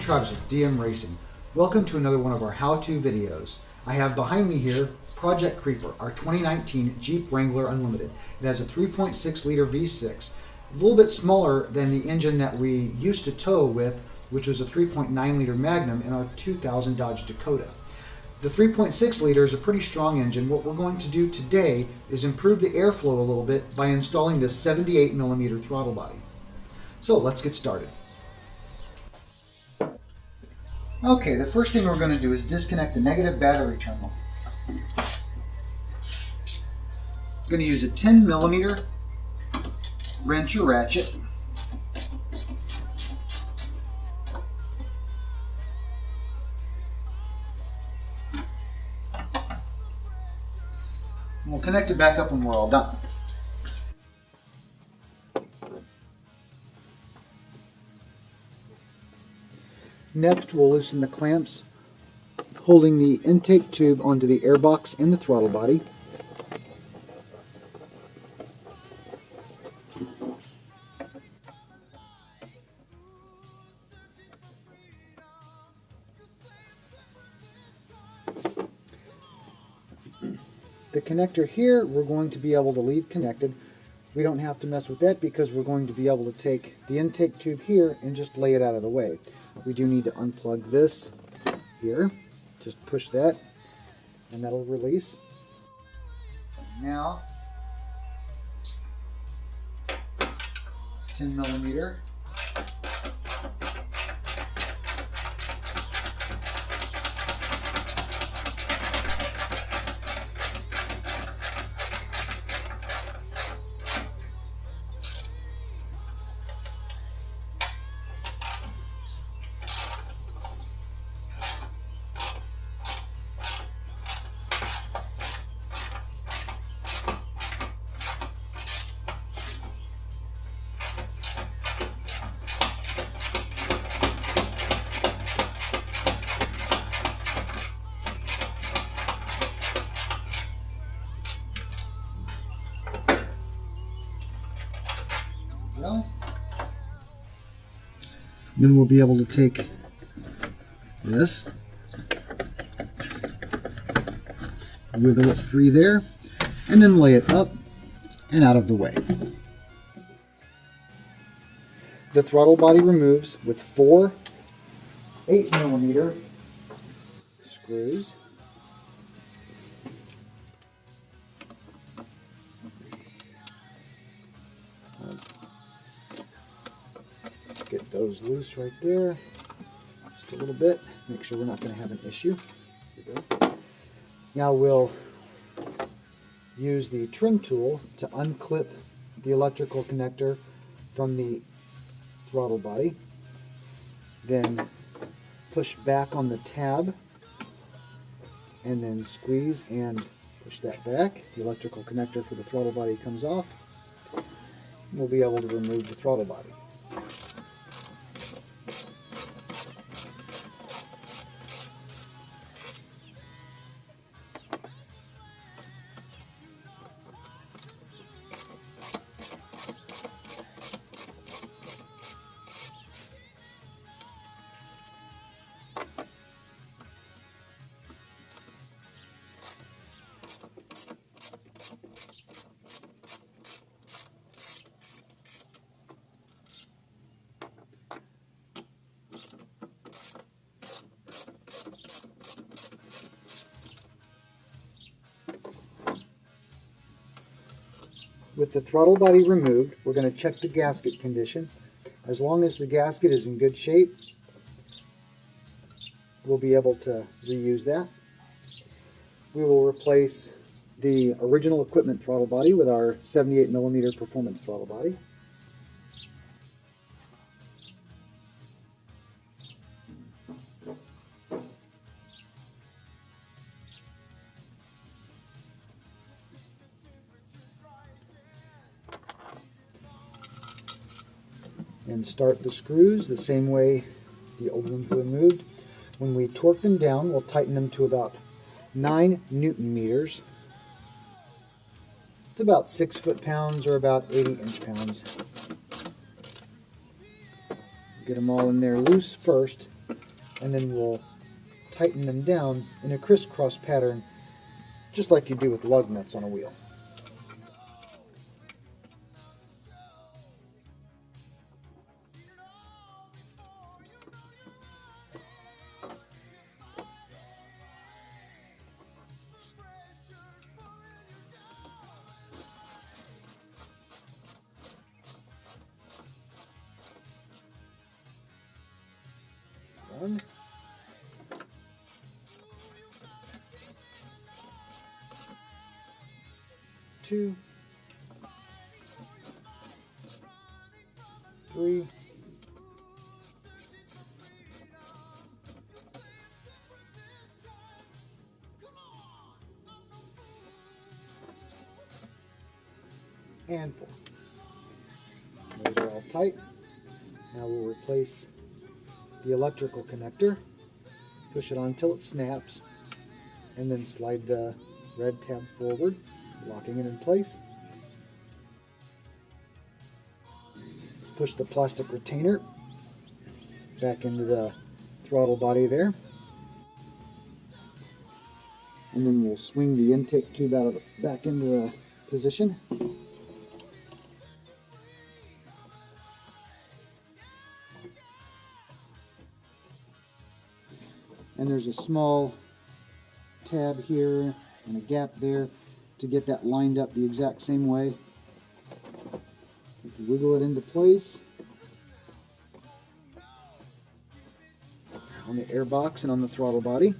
Travis with Deyeme Racing. Welcome to another one of our how-to videos. I have behind me here Project Creeper, our 2019 Jeep Wrangler Unlimited. It has a 3.6 liter V6, a little bit smaller than the engine that we used to tow with, which was a 3.9 liter Magnum in our 2000 Dodge Dakota. The 3.6 liter is a pretty strong engine. What we're going to do today is improve the airflow a little bit by installing this 78mm throttle body. So let's get started. Okay, the first thing we're going to do is disconnect the negative battery terminal. I'm going to use a 10mm wrench or ratchet. And we'll connect it back up when we're all done. Next, we'll loosen the clamps holding the intake tube onto the airbox and the throttle body. The connector here, we're going to be able to leave connected. We don't have to mess with that because we're going to be able to take the intake tube here and just lay it out of the way. We do need to unplug this here. Just push that and that'll release. Now, 10mm. Then we'll be able to take this, wiggle it free there, and then lay it up and out of the way. The throttle body removes with 4 8mm screws. Get those loose right there, just a little bit, make sure we're not going to have an issue. Now we'll use the trim tool to unclip the electrical connector from the throttle body, then push back on the tab and then squeeze and push that back. The electrical connector for the throttle body comes off. We'll be able to remove the throttle body. With the throttle body removed, we're going to check the gasket condition. As long as the gasket is in good shape, we'll be able to reuse that. We will replace the original equipment throttle body with our 78mm performance throttle body. And start the screws the same way the old ones were removed. When we torque them down, we'll tighten them to about 9 Newton meters. It's about 6 foot-pounds or about 80 inch-pounds. Get them all in there loose first, and then we'll tighten them down in a crisscross pattern, just like you do with lug nuts on a wheel. One. Two. Three. And 4. Those are all tight. Now we'll replace the electrical connector, push it on until it snaps, and then slide the red tab forward, locking it in place. Push the plastic retainer back into the throttle body there. And then we'll swing the intake tube back into the position. And there's a small tab here and a gap there to get that lined up the exact same way. Wiggle it into place on the air box and on the throttle body.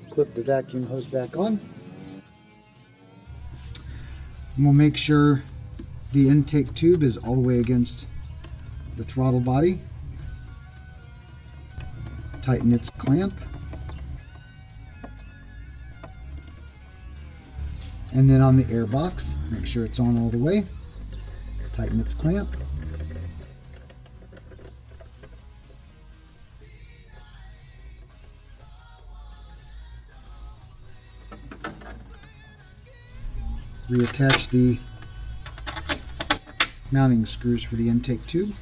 Clip the vacuum hose back on. And we'll make sure the intake tube is all the way against the throttle body. Tighten its clamp. And then on the air box, make sure it's on all the way. Tighten its clamp. Reattach the mounting screws for the intake tube.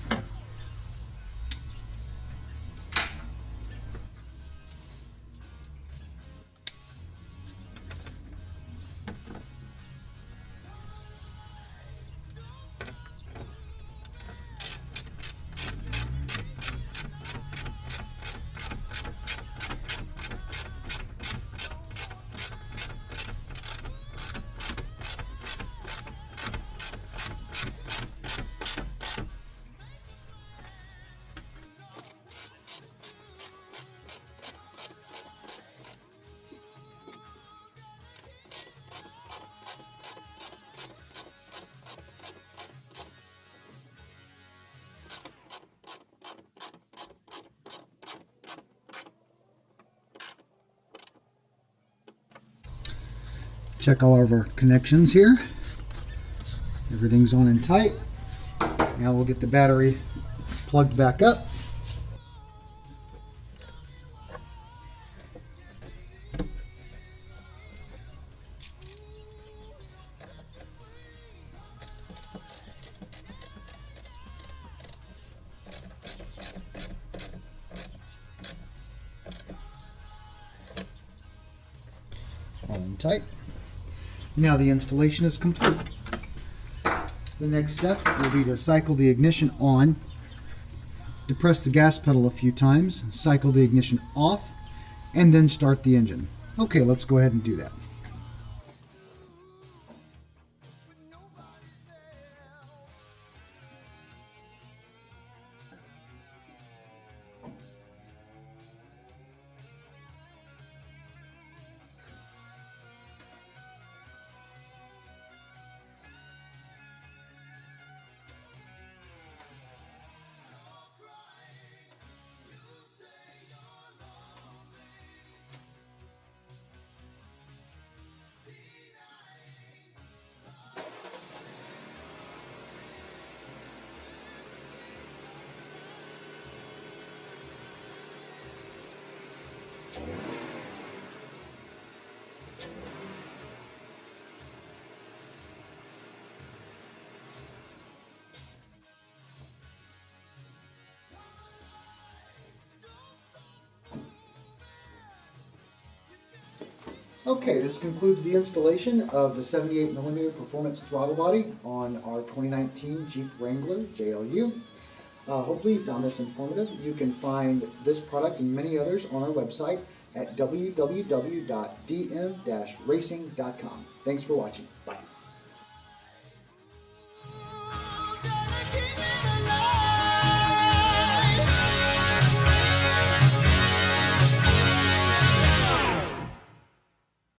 Check all of our connections here. Everything's on and tight. Now we'll get the battery plugged back up. All in tight. Now the installation is complete. The next step will be to cycle the ignition on, depress the gas pedal a few times, cycle the ignition off, and then start the engine. Okay, let's go ahead and do that. Okay, this concludes the installation of the 78mm performance throttle body on our 2019 Jeep Wrangler JLU. Hopefully you found this informative. You can find this product and many others on our website at www.dm-racing.com. Thanks for watching. Bye.